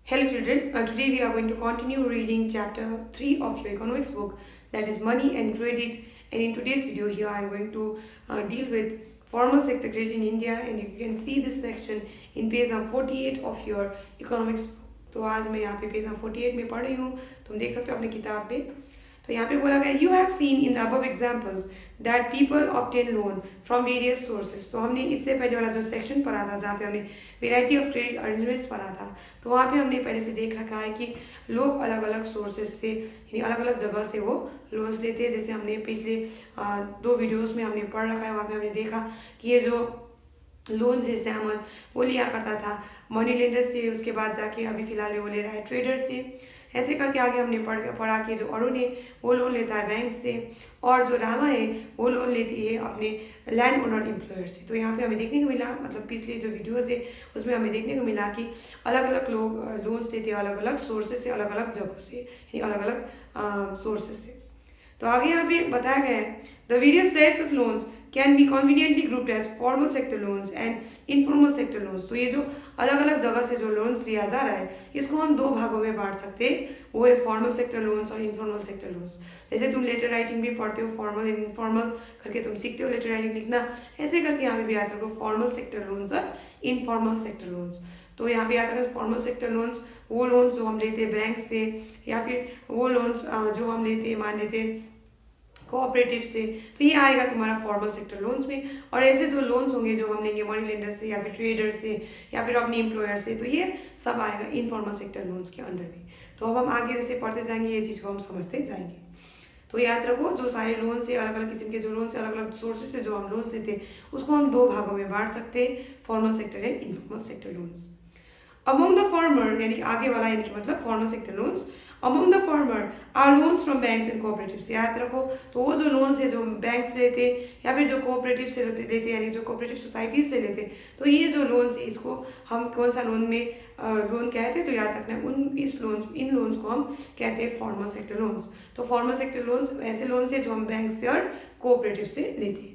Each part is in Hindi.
Hello children, today we are going to continue reading chapter 3 of your economics book, that is money and credit. And in today's video here I am going to deal with formal sector credit in India, and you can see this section in page number 48 of your economics book. तो आज मैं यहाँ पे पेज नंबर 48 में पढ़ रही हूँ, तुम देख सकते हो अपनी किताब में। तो यहाँ पे बोला गया you have seen in the above examples that people obtain loan from various sources. तो हमने इससे पहले वाला जो सेक्शन पढ़ा था जहाँ पे हमने वेराइटी ऑफ क्रेडिट अरेंजमेंट्स पढ़ा था, तो वहाँ पे हमने पहले से देख रखा है कि लोग अलग अलग सोर्सेज से यानी अलग अलग जगह से वो लोन्स लेते हैं। जैसे हमने पिछले 2 वीडियोस में हमने पढ़ रखा है, वहाँ पे हमने देखा कि ये जो लोन जैसे हम वो लिया करता था मनी लेंडर से, उसके बाद जाके अभी फिलहाल वो ले रहा है ट्रेडर से। ऐसे करके आगे हमने पढ़ा कि जो अरुण है वो लोन लेता है बैंक से, और जो रामा है वो लोन लेती है अपने लैंड ओनर एम्प्लॉयर से। तो यहाँ पे हमें देखने को मिला, मतलब पिछले जो वीडियोस है उसमें हमें देखने को मिला कि अलग अलग लोग लोन्स लेते हैं अलग अलग सोर्सेज से, अलग अलग जगहों से, यानी अलग अलग सोर्सेज से। तो आगे यहाँ पे बताया गया है the various types of loans can be conveniently grouped as formal sector loans and informal sector loans. तो ये जो अलग अलग जगह से जो लोन्स लिया जा रहा है इसको हम 2 भागों में बांट सकते हैं, वो है फॉर्मल सेक्टर लोन्स और इनफॉर्मल सेक्टर लोन्स। जैसे तुम लेटर राइटिंग भी पढ़ते हो, फॉर्मल एंड इनफॉर्मल करके तुम सीखते हो लेटर राइटिंग लिखना, ऐसे करके यहाँ पे भी याद रखो फॉर्मल सेक्टर लोन्स और इनफॉर्मल सेक्टर लोन्स। तो यहाँ पे याद रखो फॉर्मल सेक्टर लोन्स वो लोन्स जो हम लेते हैं बैंक से, या फिर वो लोन्स जो हम लेते हैं मान लेते हैं कोऑपरेटिव से, तो ये आएगा तुम्हारा फॉर्मल सेक्टर लोन्स में। और ऐसे जो लोन्स होंगे जो हम लेंगे मनी लेंडर से या फिर ट्रेडर से या फिर अपने एम्प्लॉयर से, तो ये सब आएगा इनफॉर्मल सेक्टर लोन्स के अंडर में। तो अब हम आगे जैसे पढ़ते जाएंगे ये चीज़ को हम समझते जाएंगे। तो याद रखो जो सारे लोन से अलग अलग किस्म के जो लोन से अलग अलग सोर्सेज से जो हम लोन लेते हैं उसको हम 2 भागों में बांट सकते हैं, formal sector and informal sector loans. Among the former यानी आगे वाला यानी कि मतलब formal sector loans, among the former are loans from banks and cooperatives. याद रखो तो वो जो लोन्स है जो बैंक से लेते या फिर जो कोऑपरेटिव से लेते यानी जो कोऑपरेटिव सोसाइटीज से लेते, तो ये जो लोन्स है इसको हम कौन सा लोन में लोन कहते हैं, तो याद रखना इन लोन्स को हम कहते हैं फॉर्मल सेक्टर लोन्स। तो फॉर्मल सेक्टर लोन्स ऐसे लोन्स है जो हम बैंक से और कोऑपरेटिव से लेते हैं।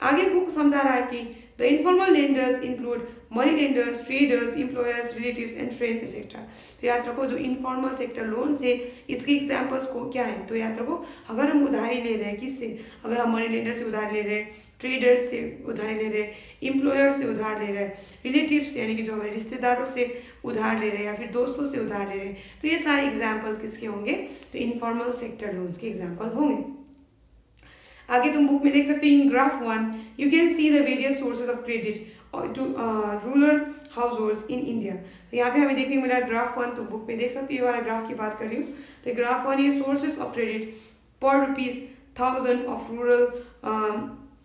आगे बुक समझा रहा है कि the informal lenders include money lenders, traders, employers, relatives and friends etcetera. तो याद रखो जो इनफॉर्मल सेक्टर लोन से इसके एग्जाम्पल्स को क्या है, तो याद रखो अगर हम उधारी ले रहे हैं किससे, अगर हम मनी लेंडर से उधार ले रहे हैं, ट्रेडर्स से उधार ले रहे हैं, एम्प्लॉयर से उधार ले रहे हैं, रिलेटिव्स यानी कि जो हमारे रिश्तेदारों से उधार ले रहे हैं या फिर दोस्तों से उधार ले रहे हैं, तो ये सारे एग्जाम्पल्स किसके होंगे, तो इनफॉर्मल सेक्टर लोन्स के एग्जाम्पल होंगे। आगे तुम बुक में देख सकते हो in graph 1 you can see the various sources of credit to rural house in India. तो यहाँ पे हमें देखने को मिला ग्राफ 1, तो बुक में देख सकते हो ये वाला ग्राफ की बात कर रही हूँ। तो ग्राफ 1 ये सोर्सेज ऑफ क्रेडिट पर ₹1000 of rural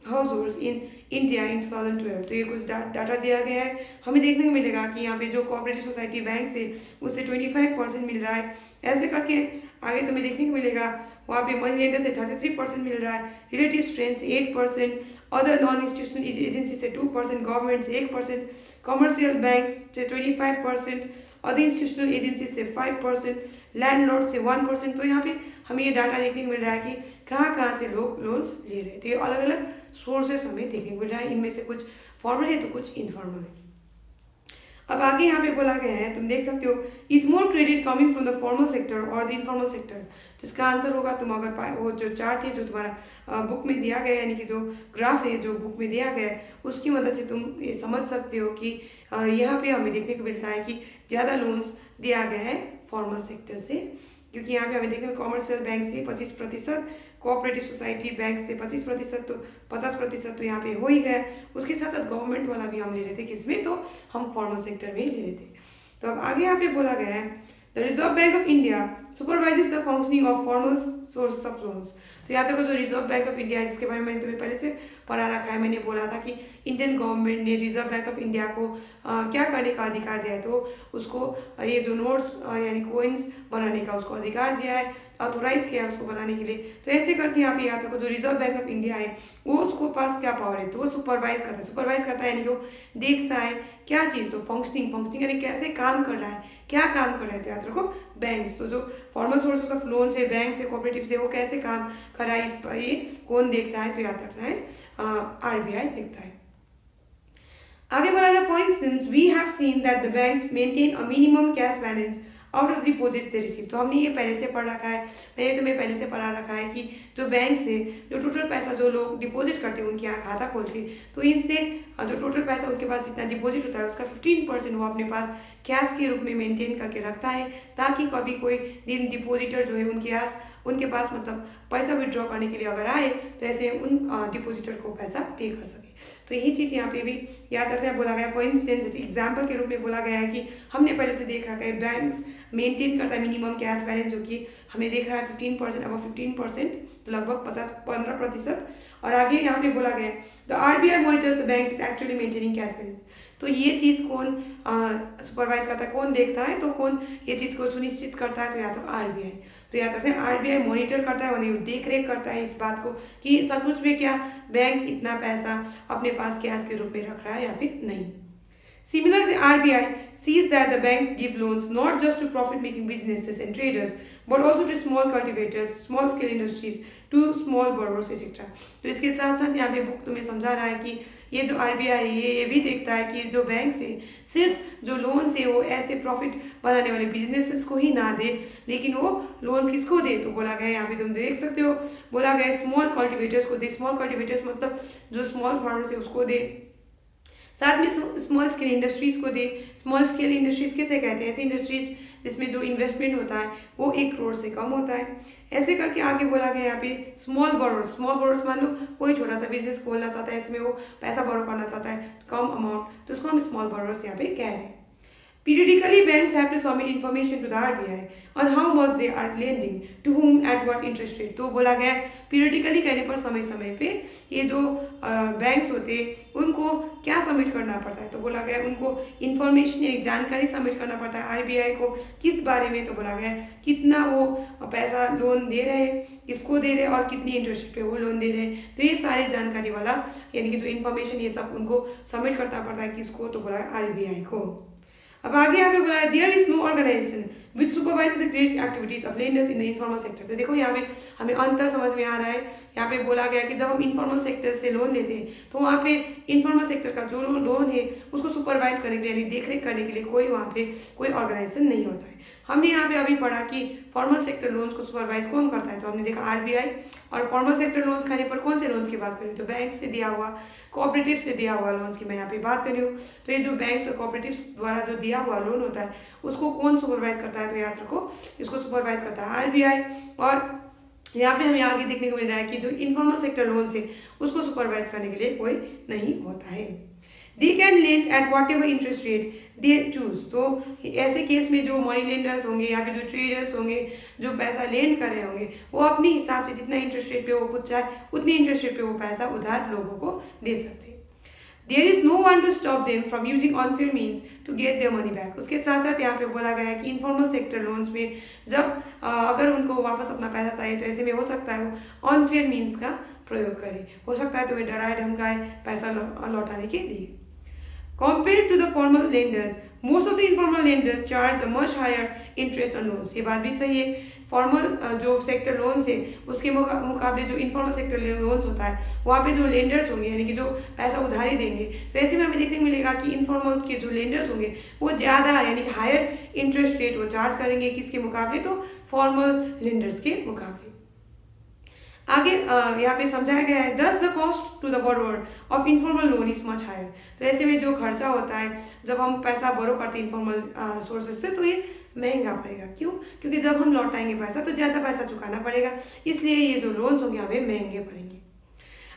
house hold in India in 2012। तो ये कुछ डाटा दिया गया है। हमें देखने को मिलेगा कि यहाँ पे जो कोऑपरेटिव सोसाइटी बैंक से उससे 25% मिल रहा है। ऐसे करके आगे तुम्हें देखने को मिलेगा वहाँ पे मनी लेंडर से 33% मिल रहा है, रिलेटिव फ्रेंड से 8%, अदर नॉन इंस्टीट्यूशनल एजेंसी से 2%, गवर्नमेंट से 1%, कमर्शियल बैंक से 25%, अदर इंस्टीट्यूशनल एजेंसी से 5%, लैंडलॉर्ड से 1%। तो यहाँ पे हमें ये डाटा देखने को मिल रहा है कि कहाँ कहाँ से लोग लोन्स ले रहे हैं। तो ये अलग अलग सोर्सेस हमें देखने को मिल रहा है, इनमें से कुछ फॉर्मल है तो कुछ इनफॉर्मल है। अब आगे यहाँ पे बोला गया है, तुम देख सकते हो is more credit coming from the formal sector और द इनफॉर्मल सेक्टर। तो इसका आंसर होगा तुम अगर वो जो चार्ट है जो तुम्हारा बुक में दिया गया है यानी कि जो ग्राफ है जो बुक में दिया गया है उसकी मदद से तुम ये समझ सकते हो कि यहाँ पे हमें देखने को मिलता है कि ज़्यादा लोन्स दिया गया है फॉर्मल सेक्टर से, क्योंकि यहाँ पे हमें देखने को कॉमर्शियल बैंक से 25%, कोऑपरेटिव सोसाइटी बैंक से 25%, तो 50% तो यहाँ पे हो ही गया। उसके साथ साथ गवर्नमेंट वाला भी हम ले रहे थे किसमें, तो हम फॉर्मल सेक्टर में ले रहे थे। तो अब आगे यहाँ पे बोला गया है the reserve bank of India supervises the functioning of formal source of loans. तो याद रखो जो रिजर्व बैंक ऑफ इंडिया है जिसके बारे में मैंने तुम्हें पहले से पढ़ा रखा है, मैंने बोला था कि इंडियन गवर्नमेंट ने रिजर्व बैंक ऑफ इंडिया को क्या करने का अधिकार दिया है, तो उसको ये जो नोट्स यानी कोइंस बनाने का उसको अधिकार दिया है, ऑथोराइज किया है उसको बनाने के लिए। तो ऐसे करके यहाँ पे याद रखो जो रिजर्व बैंक ऑफ इंडिया है वो उसको पास क्या पावर है, तो वो सुपरवाइज करता है यानी कि वो देखता है क्या चीज़, तो फंक्शनिंग यानी कैसे काम कर रहा है, क्या काम कर रहे थे, याद रखो बैंक्स। तो जो फॉर्मल सोर्सेज ऑफ लोन से बैंक से कोऑपरेटिव से वो कैसे काम कर रहा है इस पर ये कौन देखता है, तो याद रखना है RBI देखता है। आगे बोला गया, for instance we have seen that the banks maintain a minimum cash balance out of deposits they receive. तो हमने ये पहले से पढ़ रखा है, मैंने तुम्हें पहले से पढ़ा रखा है कि जो बैंक से जो टोटल पैसा जो लोग डिपॉजिट करते हैं उनके यहाँ खाता खोल के, तो इनसे जो टोटल पैसा उनके पास जितना डिपॉजिट होता है उसका 15% वो अपने पास कैश के रूप में मेंटेन करके रखता है, ताकि कभी कोई दिन डिपॉजिटर जो है उनके पास मतलब पैसा विड्रॉ करने के लिए अगर आए तो ऐसे उन डिपॉजिटर को पैसा पे कर सके। तो यही चीज़ यहाँ पे भी याद रखते हैं। बोला गया फॉर इंस्टेंस, जैसे एग्जाम्पल के रूप में बोला गया है कि हमने पहले से देख रखा है बैंक्स मेंटेन करता है मिनिमम कैश बैलेंस, जो कि हमने देख रहा है 15%, अब 15% तो लगभग 15%। और आगे यहाँ पे बोला गया है the RBI monitors the banks is actually maintaining cash balance. तो ये चीज़ कौन सुपरवाइज करता है, कौन देखता है, तो कौन ये चीज़ को सुनिश्चित करता है, तो या तो RBI। तो याद रखते हैं RBI मॉनिटर करता है, मतलब देख रेख करता है इस बात को कि सचमुच में क्या बैंक इतना पैसा अपने पास कैश के रूप में रख रहा है या फिर नहीं। Similarly, the RBI sees that the banks give loans not just to profit-making businesses and traders, but also to small cultivators, small-scale industries, to small borrowers, etc. तो इसके साथ साथ यहाँ पे बुक तुम्हें समझा रहा है कि ये जो RBI है ये भी देखता है कि जो बैंक से सिर्फ जो लोन से वो ऐसे प्रॉफिट बनाने वाले बिजनेसेस को ही ना दे, लेकिन वो लोन्स किसको दे, तो बोला गया यहाँ पे तुम देख सकते हो, बोला गया स्मॉल कल्टिवेटर्स को दे। स्मॉल कल्टिवेटर्स मतलब जो स्मॉल फार्मर्स है उसको दे, साथ में स्मॉल स्केल इंडस्ट्रीज को दे। स्मॉल स्केल इंडस्ट्रीज किसे कहते हैं, ऐसी इंडस्ट्रीज जिसमें जो इन्वेस्टमेंट होता है वो 1 करोड़ से कम होता है। ऐसे करके आगे बोला गया यहाँ पे स्मॉल बोरोर्स मान लो कोई छोटा सा बिजनेस खोलना चाहता है, इसमें वो पैसा बोरो करना चाहता है कम अमाउंट, तो उसको हम स्मॉल बोरोर्स यहाँ पे कह रहे हैं। Periodically, banks have to submit information to the RBI on how much they are lending, to whom, at what interest rate। तो बोला गया पीरियडिकली कहने पर समय समय पे ये जो बैंक्स होते हैं उनको क्या सबमिट करना पड़ता है, तो बोला गया उनको इन्फॉर्मेशन यानी जानकारी सबमिट करना पड़ता है RBI को किस बारे में, तो बोला गया कितना वो पैसा लोन दे रहे हैं, किसको दे रहे हैं और कितनी इंटरेस्ट पे वो लोन दे रहे हैं। तो ये सारी जानकारी वाला यानी कि जो इन्फॉर्मेशन ये सब उनको सबमिट करना पड़ता है किसको, तो बोला RBI को। अब आगे यहाँ पे बोला है there is no organisation which supervise the credit activities of lenders in the informal sector. तो देखो यहाँ पे हमें अंतर समझ में आ रहा है। यहाँ पे बोला गया कि जब हम इनफॉर्मल सेक्टर से लोन लेते हैं तो वहाँ पे इनफॉर्मल सेक्टर का जो लोन है उसको सुपरवाइज करने के लिए यानी देखरेख करने के लिए कोई वहाँ पे कोई ऑर्गेनाइजेशन नहीं होता है। हमने यहाँ पे अभी पढ़ा कि फॉर्मल सेक्टर लोन्स को सुपरवाइज कौन करता है, तो हमने देखा RBI। और फॉर्मल सेक्टर लोन्स खाने पर कौन से लोन्स की बात करें, तो बैंक से दिया हुआ कोऑपरेटिव से दिया हुआ लोन्स की मैं यहाँ पे बात कर रही हूँ। तो ये जो बैंक और कोऑपरेटिव द्वारा जो दिया हुआ लोन होता है उसको कौन सुपरवाइज करता है, तो याद रखो इसको सुपरवाइज करता है RBI। और यहाँ पे हमें आगे देखने को मिल रहा है कि जो इनफॉर्मल सेक्टर लोन है उसको सुपरवाइज करने के लिए कोई नहीं होता है। They can lend at whatever interest rate they choose। तो ऐसे केस में जो मनी लेंडर्स होंगे या फिर जो ट्रेडर्स होंगे जो पैसा लेंड कर रहे होंगे वो अपने हिसाब से जितना इंटरेस्ट रेट पे वो खुद चाहे उतनी इंटरेस्ट रेट पे वो पैसा उधार लोगों को दे सकते हैं। There is no one to stop them from using unfair means to get their money back। उसके साथ साथ यहाँ पे बोला गया है कि इनफॉर्मल सेक्टर लोन्स में जब अगर उनको वापस अपना पैसा चाहिए तो ऐसे में हो सकता है वो अनफेयर मीन्स का प्रयोग करे, हो सकता है तुम्हें डराए धमकाए पैसा लौटाने के लिए। Compared to the formal lenders, most of the informal lenders charge a much higher interest on loans। ये बात भी सही है। फॉर्मल जो सेक्टर लोन्स है उसके मुकाबले जो इनफॉर्मल सेक्टर लोन्स होता है वहाँ पे जो लेंडर्स होंगे यानी कि जो पैसा उधारी देंगे, तो ऐसे में हमें देखने को मिलेगा कि इनफॉर्मल के जो लेंडर्स होंगे वो ज़्यादा यानी कि हायर इंटरेस्ट रेट वो चार्ज करेंगे किसके मुकाबले, तो फॉर्मल लेंडर्स के मुकाबले। आगे यहाँ पे समझाया गया है thus the cost to the borrower of informal loan is much higher. तो ऐसे में जो खर्चा होता है जब हम पैसा बोरो करते हैं इनफॉर्मल सोर्सेज से तो ये महंगा पड़ेगा। क्यों? क्योंकि जब हम लौटाएंगे पैसा तो ज़्यादा पैसा चुकाना पड़ेगा, इसलिए ये जो लोन्स होंगे हमें महंगे पड़ेंगे।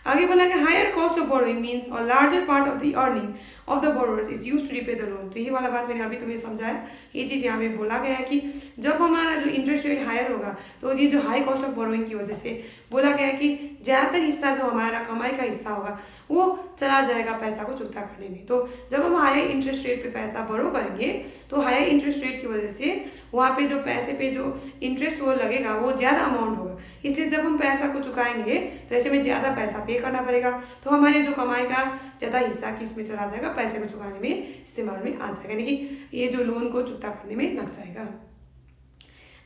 आगे बोला कि higher cost of borrowing means और larger part of the earning of the borrowers is use to repay the loan. तो ये वाला बात मैंने अभी तुम्हें समझाया, ये चीज़ यहाँ पे बोला गया है कि जब हमारा जो इंटरेस्ट रेट हायर होगा तो ये जो हाई कॉस्ट ऑफ बोरोइंग की वजह से बोला गया है कि ज़्यादातर हिस्सा जो हमारा कमाई का हिस्सा होगा वो चला जाएगा पैसा को चुकता करने में। तो जब हम हायर इंटरेस्ट रेट पे पैसा बोरो करेंगे तो हायर इंटरेस्ट रेट की वजह से वहाँ पे जो पैसे पे जो इंटरेस्ट वो लगेगा वो ज़्यादा अमाउंट होगा, इसलिए जब हम पैसा को चुकाएंगे तो ऐसे में ज़्यादा पैसा पे करना पड़ेगा। तो हमारे जो कमाई का ज़्यादा हिस्सा किस में चला जाएगा, पैसे को चुकाने में इस्तेमाल में आ जाएगा, यानी कि ये जो लोन को चुकता करने में लग जाएगा।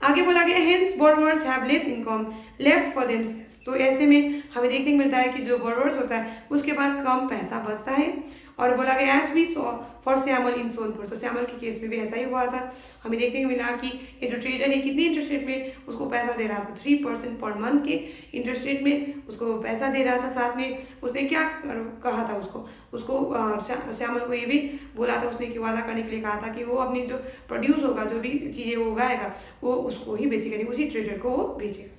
आगे बोला गया hence borrowers have less income left for themselves. तो ऐसे में हमें देखने को मिलता है कि जो बोरोवर्स होता है उसके पास कम पैसा बचता है और बोला गया as we saw for Shyamal in Sonpur, तो श्यामल के केस में भी ऐसा ही हुआ था। हमें देखने को मिला कि ये जो ट्रेडर है कितनी इंटरेस्ट रेट में उसको पैसा दे रहा था, 3% पर मंथ के इंटरेस्ट रेट में उसको पैसा दे रहा था। साथ में उसने क्या कहा था, उसको श्यामल को ये भी बोला था उसने कि वादा करने के लिए कहा था कि वो अपनी जो प्रोड्यूस होगा, जो भी चीज़ें वो उगाएगा वो उसको ही बेचेगा, उसी ट्रेडर को वो बेचेगा।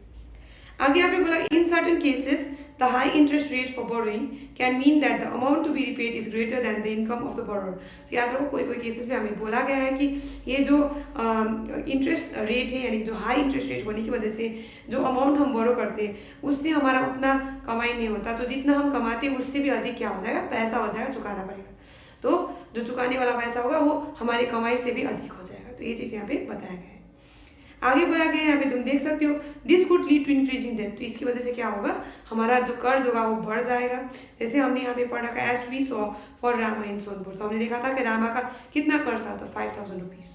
आगे यहाँ पे बोला in certain cases the high interest rate for borrowing can mean that the amount to be repaid is greater than the income of the borrower. तो याद रखो कोई केसेस में हमें बोला गया है कि ये जो इंटरेस्ट रेट है, यानी जो हाई इंटरेस्ट रेट होने की वजह से जो अमाउंट हम बोरो करते हैं उससे हमारा उतना कमाई नहीं होता, तो जितना हम कमाते हैं उससे भी अधिक क्या हो जाएगा, पैसा हो जाएगा, चुकाना पड़ेगा। तो जो चुकाने वाला पैसा होगा वो हमारी कमाई से भी अधिक हो जाएगा। तो ये चीज़ यहाँ पे बताया गया है। आगे बोला गया है यहाँ पे तुम देख सकते हो this could lead to increasing debt, तो इसकी वजह से क्या होगा, हमारा जो कर्ज होगा वो बढ़ जाएगा। जैसे हमने यहाँ पे पढ़ा था as we saw for Rama in Sonpur, तो हमने देखा था कि रामा का कितना कर्ज था, तो 5000 रुपीज।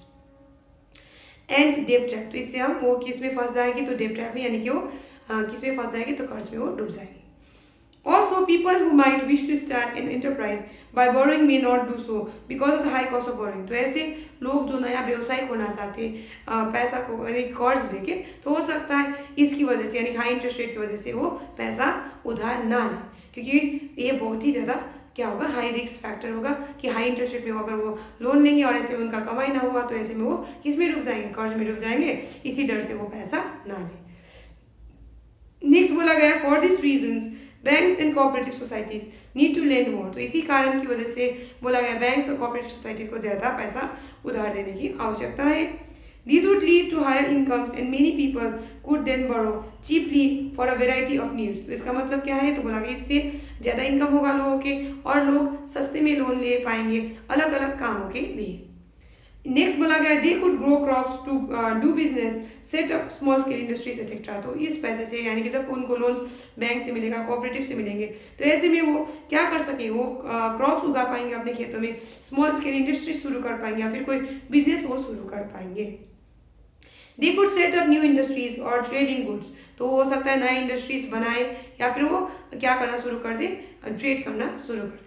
एंड डेट ट्रैप, तो इससे हम वो किस में फंस जाएगी, तो डेट ट्रैप में, यानी कि वो किस में फंस जाएगी, तो कर्ज में वो डूब जाएगी। Also, people who might wish to start an enterprise by borrowing may not do so because of the high cost of borrowing. तो ऐसे लोग जो नया व्यवसाय खोलना चाहते हैं पैसा को यानी कर्ज लेके, तो हो सकता है इसकी वजह से, यानी हाई इंटरेस्ट रेट की वजह से वो पैसा उधार ना ले, क्योंकि ये बहुत ही ज़्यादा क्या होगा, हाई रिस्क फैक्टर होगा कि हाई इंटरेस्ट रेट में अगर वो लोन लेंगे और ऐसे में उनका कमाई ना हुआ तो ऐसे में वो किस में डूब जाएंगे, कर्ज में डूब जाएंगे, इसी डर से वो पैसा ना ले। नेक्स्ट बोला गया for this reasons banks and cooperative societies need to lend more, तो इसी कारण की वजह से बोला गया बैंक्स और कोऑपरेटिव सोसाइटीज को ज़्यादा पैसा उधार देने की आवश्यकता है। These would lead to higher incomes and many people could then borrow cheaply for a variety of needs. तो इसका मतलब क्या है, तो बोला गया इससे ज़्यादा इनकम होगा लोगों के और लोग सस्ते में लोन ले पाएंगे अलग अलग कामों के लिए। नेक्स्ट बोला गया they could grow crops to do business set up small scale industries etcetera, तो इस पैसे से, यानी कि जब उनको लोन्स बैंक से मिलेगा, कोऑपरेटिव से मिलेंगे, तो ऐसे में वो क्या कर सके, वो क्रॉप्स उगा पाएंगे अपने खेतों में, स्मॉल स्केल इंडस्ट्री शुरू कर पाएंगे या फिर कोई बिजनेस वो शुरू कर पाएंगे। They could set up new industries और ट्रेड इन गुड्स, तो हो सकता है नए इंडस्ट्रीज बनाए या फिर वो क्या करना शुरू कर दे, ट्रेड करना शुरू कर दे।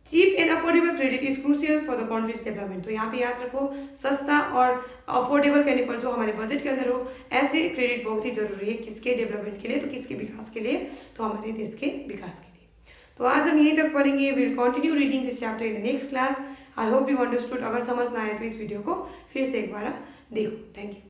Cheap and affordable credit is crucial for the country's development, तो यहाँ पे याद रखो सस्ता और अफोर्डेबल कहने पर जो हमारे बजट के अंदर हो, ऐसे क्रेडिट बहुत ही जरूरी है, किसके डेवलपमेंट के लिए, तो किसके विकास के लिए, तो हमारे देश के विकास के लिए। तो आज हम यहीं तक पढ़ेंगे, will continue reading this chapter in the next class. I hope you understood. अगर समझ ना आए तो इस वीडियो को फिर से एक बार देखो। Thank you.